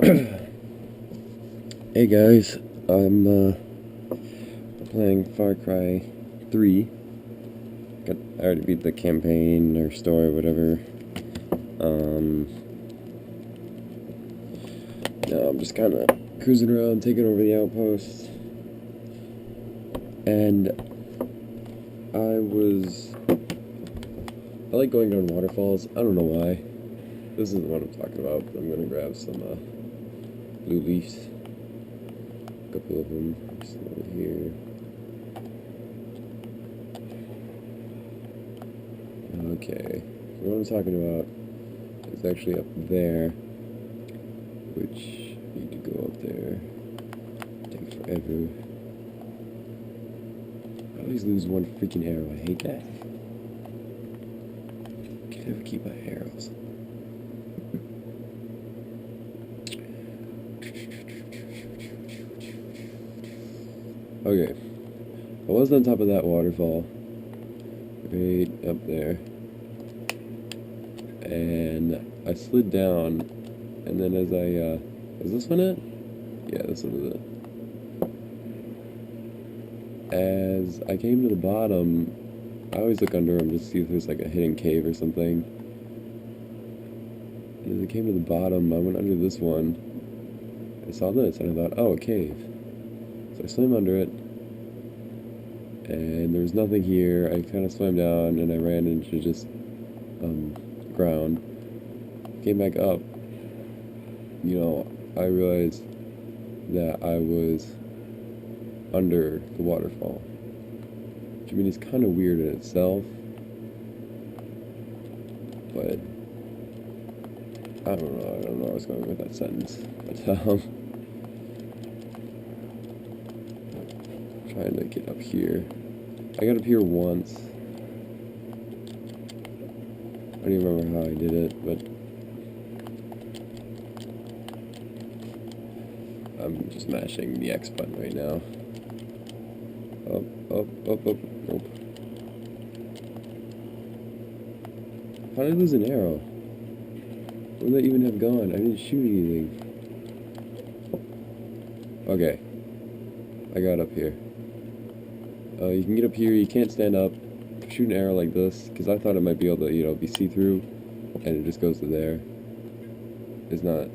Hey guys, I'm playing Far Cry 3. I already beat the campaign or story, whatever. Now I'm just kind of cruising around, taking over the outpost, and I like going down waterfalls. I don't know why. This isn't what I'm talking about, but I'm gonna grab some blue leaves. A couple of them just over here. Okay, so what I'm talking about is actually up there, which I need to go up there. Take forever. I always lose one freaking arrow. I hate that. I can never keep my arrows. Okay, I was on top of that waterfall, right up there, and I slid down, and then as is this one it? Yeah, this one is it. As I came to the bottom, I always look under them just to see if there's like a hidden cave or something. And as I came to the bottom, I went under this one, I saw this, and I thought, oh, a cave. So I swam under it, and there was nothing here. I kind of swam down, and I ran into just ground. Came back up. I realized that I was under the waterfall. Which, I mean, it's kind of weird in itself, but I don't know where I was going with that sentence. But trying to get up here. I got up here once. I don't even remember how I did it, but I'm just mashing the X button right now. Up, up, up, up. Nope. How did I lose an arrow? Where would that even have gone? I didn't shoot anything. Okay. I got up here. You can get up here, you can't stand up, shoot an arrow like this, because I thought it might be able to, be see-through, and it just goes to there. It's not,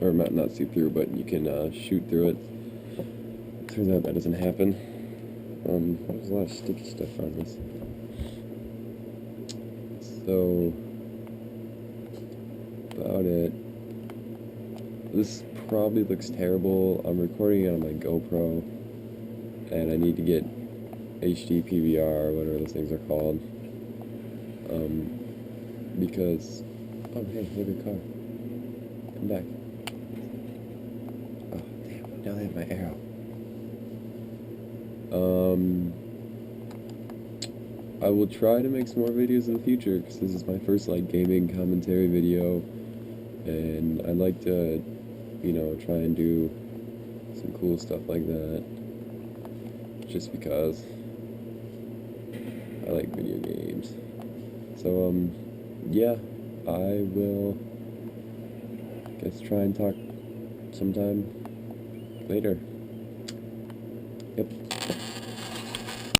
or not see-through, but you can shoot through it. Turns out that doesn't happen. There's a lot of sticky stuff on this. So, about it. This probably looks terrible. I'm recording it on my GoPro, and I need to get HD PVR, whatever those things are called, because, oh hey, look at the car, come back. Oh damn, now they have my arrow. I will try to make some more videos in the future, because this is my first gaming commentary video, and I'd like to, try and do some cool stuff like that, just because I like video games. So, yeah, I will, guess, try and talk sometime later. Yep.